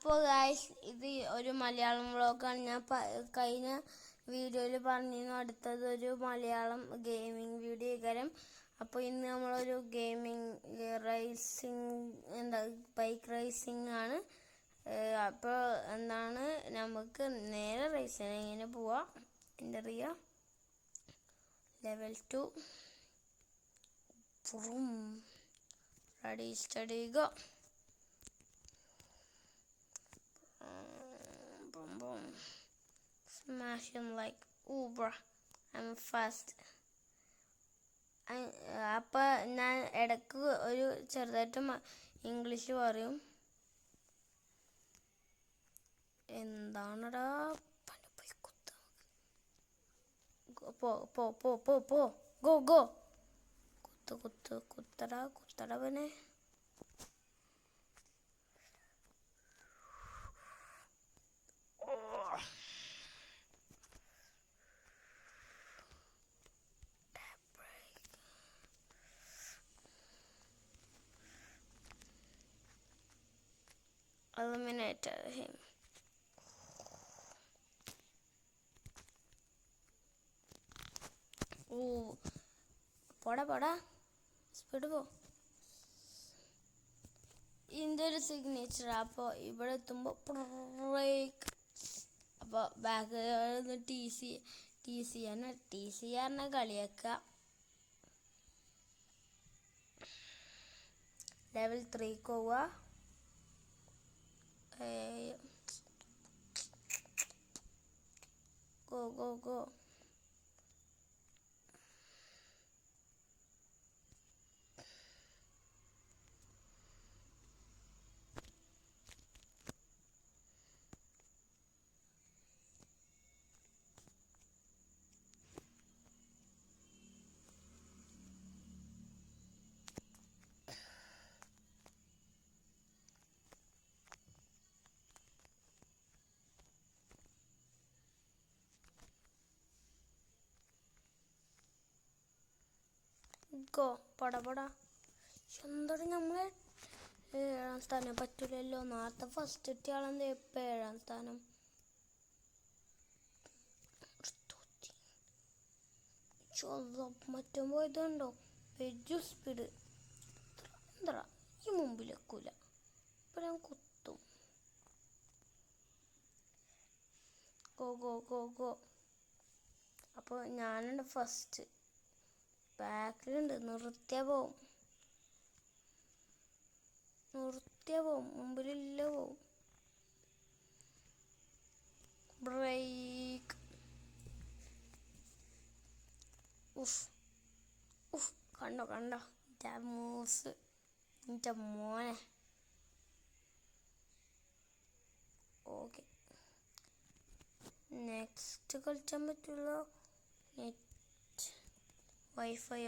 അപ്പോൾ ഗായ്സ് ഇത് ഒരു മലയാളം വ്ളോഗാണ്. ഞാൻ കഴിഞ്ഞ വീഡിയോയിൽ പറഞ്ഞിരുന്നു അടുത്തത് ഒരു മലയാളം ഗെയിമിംഗ് വീഡിയോ കാര്യം. അപ്പോൾ ഇന്ന് നമ്മളൊരു ഗെയിമിംഗ് ബൈക്ക് റേസിംഗ് ആണ്. അപ്പോൾ നമുക്ക് നേരെ റേസിന് ഇങ്ങനെ പോവാം. എൻ്റെ level 2 ready steady go. Smash him like Uber. I'm fast. അപ്പോൾ ഞാൻ ഇടയ്ക്ക് ഒരു ചെറുതായിട്ട് ഇംഗ്ലീഷ് പറയും. എന്താണടാ പോയി പോ ഗോ ഗോ കുത്തടവനെ. Eliminated him. പോടാ സ്പീഡ് പോ. ഇതിൻ്റെ ഒരു സിഗ്നേച്ചർ. അപ്പോൾ ഇവിടെ എത്തുമ്പോൾ ബ്രേക്ക്. അപ്പോൾ ബാക്ക് ടി സി പറഞ്ഞാൽ കളിയാക്കുക. ലെവൽ 3 പോവുക. Go. പോടാ എന്താണ് നമ്മളെ 7ാം സ്ഥാനം പറ്റൂലല്ലോ. നേരത്തെ ഫസ്റ്റ് എത്തിയാളെന്താ ഇപ്പം 7ാം സ്ഥാനം. മറ്റും പോയതുണ്ടോ വെജു സ്പീഡ്. എന്താ ഈ മുമ്പിലെക്കൂല. ഇപ്പം ഞാൻ കുത്തും. ഗോ. അപ്പോൾ ഞാനുണ്ട് ഫസ്റ്റ്. ബാക്കിലുണ്ട്. നിർത്തിയാ പോവും. മുമ്പിലില്ല പോവും. ബ്രേക്ക്. കണ്ടോ മൂവ്സ് എൻ്റെ മോനെ. ഓക്കെ, നെക്സ്റ്റ് കളിച്ചാൻ പറ്റുള്ളൂ. വൈഫൈ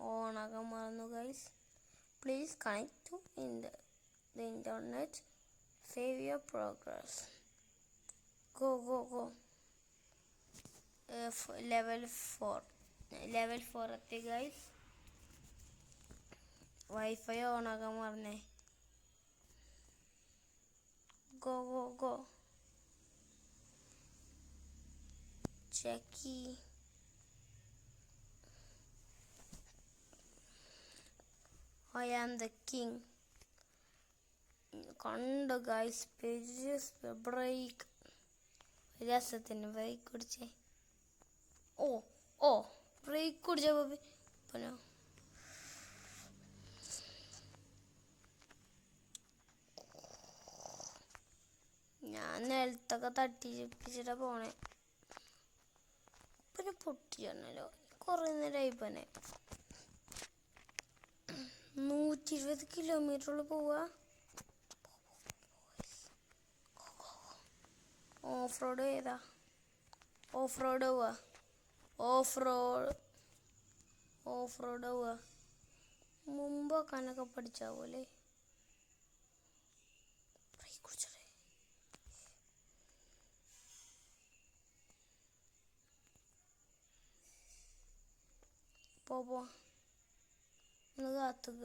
ഓൺ ആക്കാൻ മറന്നു guys. Please connect to the internet. Save your progress. Go. Level 4 എത്തി ഗൈസ്. വൈഫൈ ഓൺ ആക്കാൻ മറന്നേ. ഗോ ചെക്കി. I am the king. കണ്ടോ ഗൈസ് ബ്രേക്ക്. രസത്തിന് ബ്രേക്ക് കുടിച്ചേ. ബ്രേക്ക് കുടിച്ച പിന്നെ ഞാൻ നിലത്തൊക്കെ തട്ടിച്ചിട്ടാ പോണേ. പിന്നെ പൊട്ടിച്ചല്ലോ. കുറേ നേരമായി പോനെ. 120 കിലോമീറ്ററിൽ പോവുക. ഓഫ് റോഡ് പോവുക. മുമ്പൊക്കെ പഠിച്ചാവൂലേ. പോ ഒന്ന് കാത്തുക.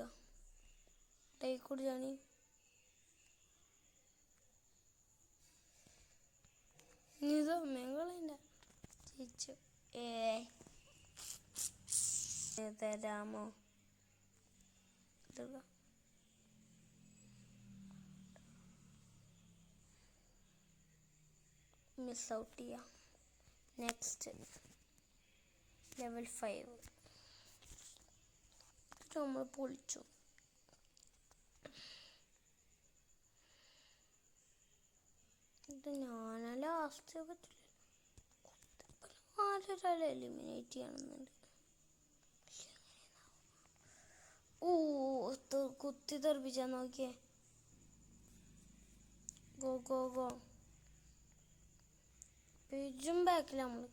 കുടിച്ചാണി പഠിച്ചു. തരാമോ? മിസ് ഔട്ട് ചെയ്യാം. നെക്സ്റ്റ് ലെവൽ 5 നമ്മൾ പൊളിച്ചു. ഇത് ഞാൻ ലാസ്റ്റ് പറ്റില്ല, ആരൊരാൾ എലിമിനേറ്റ് ചെയ്യണമെന്നുണ്ട്. കുത്തി തെറിപ്പിച്ചാ നോക്കിയേ. Go go go. പേജും ബാക്കിൽ നമ്മൾ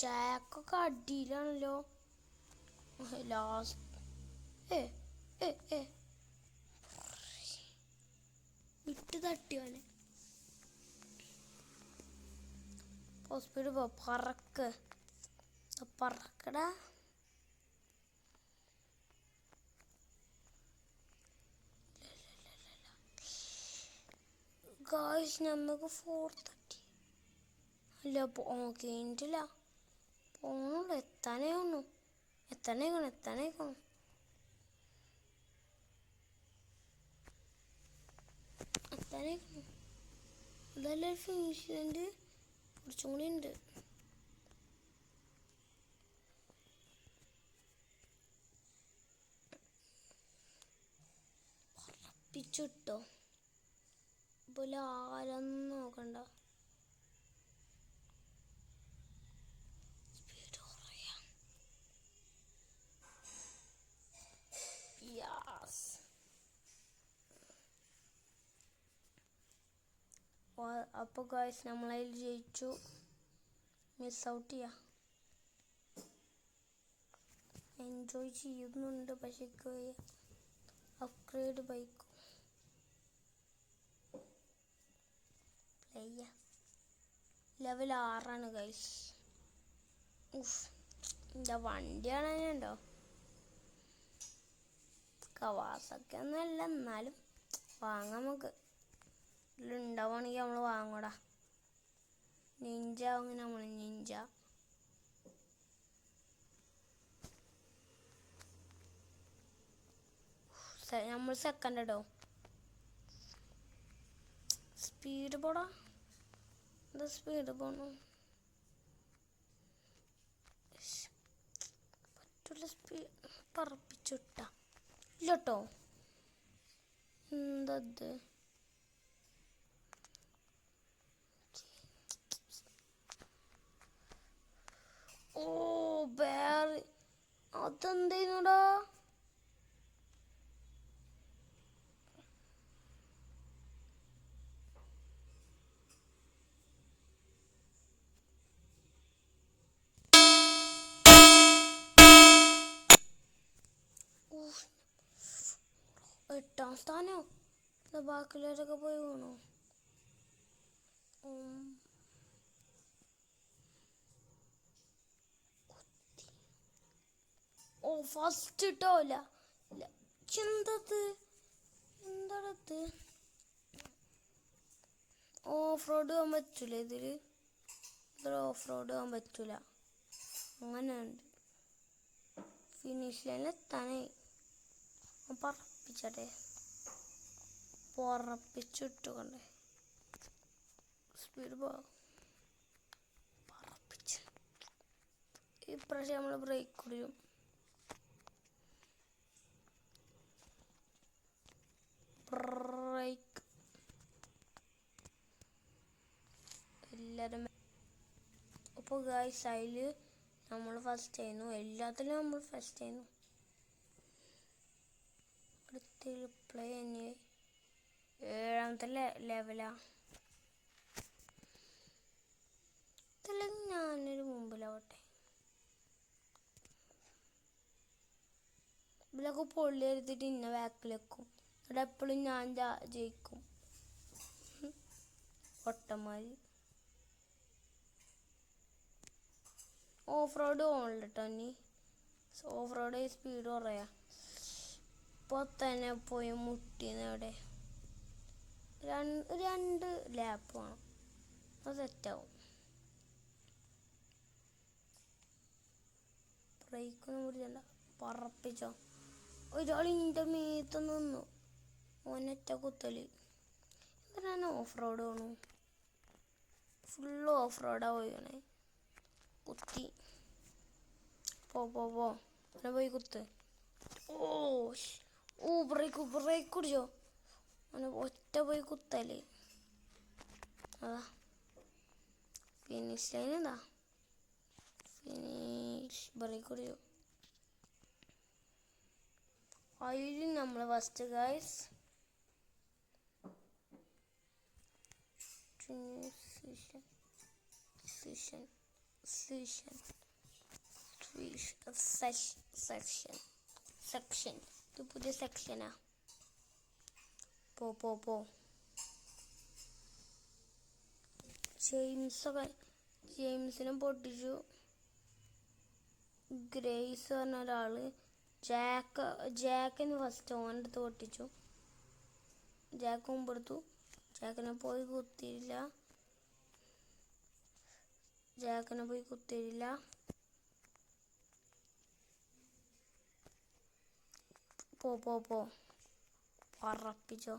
ജാക്കൊക്കെ അടിയിലാണല്ലോ. ലാസ്റ്റ് വിട്ട് തട്ടിയോനെ. ഹോസ്പിറ്റൽ പോ, പറക്കടാ. ഗായ്സ് നമുക്ക് 4:30 അല്ല കഴിഞ്ഞിട്ടില്ല. പോണുള്ളൂ, എത്താനേക്കണം. അതല്ലേ ഫിനിഷ് ചെയ്തിട്ട് കുറച്ചും കൂടി ഉണ്ട്. പിച്ചിട്ടോ പോലെ ആരൊന്നും നോക്കണ്ട. അപ്പോൾ ഗായ്സ് നമ്മളതിൽ ജയിച്ചു. മിസ് ഔട്ട് ചെയ്യാം. എൻജോയ് ചെയ്യുന്നുണ്ട്, പക്ഷേ അപ്ഗ്രേഡ് ബൈക്ക് ലെവൽ 6 ഗൈസ്. എൻ്റെ വണ്ടിയാണ് ഉണ്ടോ കവാസൊക്കെ ഒന്നുമല്ല, എന്നാലും വാങ്ങാം നമുക്ക്. ഇതിലുണ്ടാവുകയാണെങ്കിൽ നമ്മൾ വാങ്ങൂടാ. നിഞ്ച അങ്ങനെ നമ്മൾ നിഞ്ച നമ്മൾ സെക്കൻഡ് ഇടോ. സ്പീഡ് പോടാ, എന്താ സ്പീഡ് പോണു പറ്റൂല. സ്പീഡ് പറപ്പിച്ചുട്ട ഇല്ലട്ടോ. എന്തത് വേറെ അതെന്തേനുടാ. എട്ടാം സ്ഥാനോ? ബാക്കിയുള്ളവരൊക്കെ പോയി വീണു. ഫസ്റ്റ് ഇട്ടോല്ല. എന്താടത്ത് ഓഫ് റോഡ് പോകാൻ പറ്റൂല ഇതിൽ ഓഫ് റോഡ് പോകാൻ പറ്റൂല. അങ്ങനെയുണ്ട്. ഫിനിഷ് ലൈനിൽ എത്താനായി. പറപ്പിച്ചട്ടെ, പറപ്പിച്ചിട്ടുകൊണ്ടേ സ്പീഡ് പോകാം. പറപ്പിച്ച് ഇപ്രാവശ്യം നമ്മൾ ബ്രേക്ക് കുടിയും. ബ്രേക്ക് എല്ലാവരും. അപ്പോൾ ഗായ്സ് അതിൽ നമ്മൾ ഫസ്റ്റ് ആയിരുന്നു, എല്ലാത്തിലും നമ്മൾ ഫസ്റ്റ് ആയിരുന്നു. അടുത്ത പ്ലേ തന്നെ 7ാമത്തെ ലെവലാ. ഇതല്ലെങ്കിൽ ഞാനൊരു മുമ്പിലാവട്ടെ. ഇതിലൊക്കെ പൊള്ളി എടുത്തിട്ട് ഇന്ന ബാക്കിലെക്കും. ഇവിടെ എപ്പോഴും ഞാൻ ജയിക്കും. ഒട്ടന്മാര് ഓഫ് റോഡ് പോകണില്ല കേട്ടോ. ഇനി ഓഫ് റോഡ് സ്പീഡ് കുറയാ. ഇപ്പോൾ തന്നെ പോയി മുട്ടിന്ന്. എവിടെ 2 ലാപ്പ് വേണം. അത് സെറ്റാവും. ബ്രേക്കൊന്നും പിടിച്ചല്ല, പറപ്പിച്ചോ. ഒരാൾ ഇതിൻ്റെ മീത്ത് നിന്നു, ഒനൊറ്റ കുത്തല്. എന്തിനാണ് ഓഫ് റോഡ് വേണു? ഫുള്ള് ഓഫ് റോഡാ പോയിണേ. കുത്തി പോ അങ്ങനെ പോയി കുത്ത്. ബ്രേക്ക് കുടിച്ചോ. അങ്ങനെ ഒറ്റ പോയി കുത്തല്. അതാ ഫിനിഷ് ലൈൻ. എന്താ ഫിനിഷ്. ബ്രേക്ക് കുടിച്ചോ. അതിൽ നമ്മൾ ഫസ്റ്റ് ഗൈസ് സെക്ഷൻ. ഇത് പുതിയ സെക്ഷനാ. പോ ജെയിംസിനെ പൊട്ടിച്ചു. ഗ്രേസ് പറഞ്ഞ ഒരാള് ജാക്കിന് ഫസ്റ്റ് ഓനെടുത്ത് പൊട്ടിച്ചു. ജാക്ക് മുമ്പെടുത്തു. ജാക്കിനെ പോയി കുത്തിയില്ല. പോ പറപ്പിച്ചോ.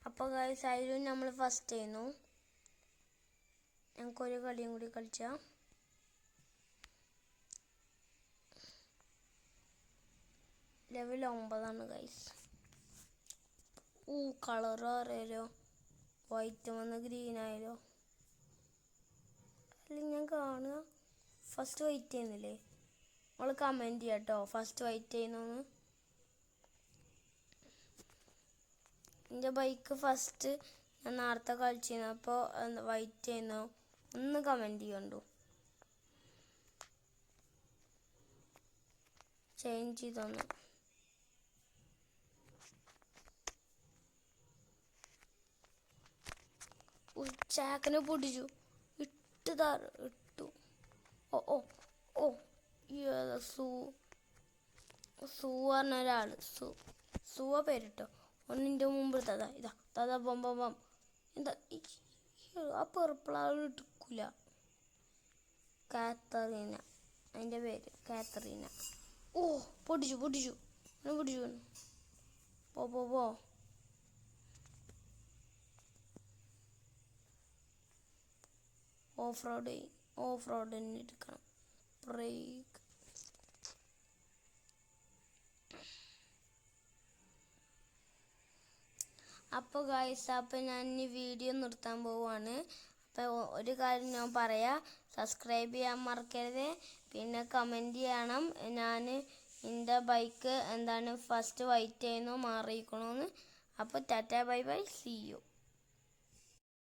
അപ്പോൾ ഗൈസ് അതിലും നമ്മൾ ഫസ്റ്റ് ചെയ്യുന്നു. ഞങ്ങൾക്കൊരു കളിയും കൂടി കളിച്ചാൽ. Level 9 guys. കളർ അറിയാലോ. വൈറ്റ് വന്ന് ഗ്രീൻ ആയാലോ. അല്ലെങ്കിൽ ഞാൻ കാണുക ഫസ്റ്റ് വൈറ്റ് ചെയ്യുന്നില്ലേ. നമ്മൾ കമൻറ്റ് ചെയ്യാം കേട്ടോ, ഫസ്റ്റ് വൈറ്റ് ചെയ്യുന്നു. എൻ്റെ ബൈക്ക് ഫസ്റ്റ് ഞാൻ നേരത്തെ കളിച്ചിരുന്നപ്പോൾ വൈറ്റ് ചെയ്യുന്നു. ഒന്ന് കമൻറ്റ് ചെയ്യണ്ടു. ചേഞ്ച് ചെയ്തോന്ന്. ചാക്കിനെ പൊടിച്ചു. ഇട്ടു. സൂ പറഞ്ഞ ഒരാൾ. സൂവ പേരിട്ടോ. ഒന്നിൻ്റെ മുമ്പ് ഇതാ ബം. എന്താ ആ പെർപ്പിളാൾ എടുക്കില്ല. കാത്തറീന അതിൻ്റെ പേര്. കാത്തറീന. പൊടിച്ചു. പോ. ഓഫ് റോഡ് തന്നെ എടുക്കണം. ബ്രേക്ക്. അപ്പോൾ ഗൈസ്, അപ്പോൾ ഞാൻ ഈ വീഡിയോ നിർത്താൻ പോവുകയാണ്. അപ്പോൾ ഒരു കാര്യം ഞാൻ പറയാം, സബ്സ്ക്രൈബ് ചെയ്യാൻ മറക്കരുത്. പിന്നെ കമൻറ്റ് ചെയ്യണം ഞാൻ എൻ്റെ ബൈക്ക് ഫസ്റ്റ് വൈറ്റ് ചെയ്യുന്നു മാറിയിരിക്കണമെന്ന്. അപ്പോൾ tata bye bye, see U.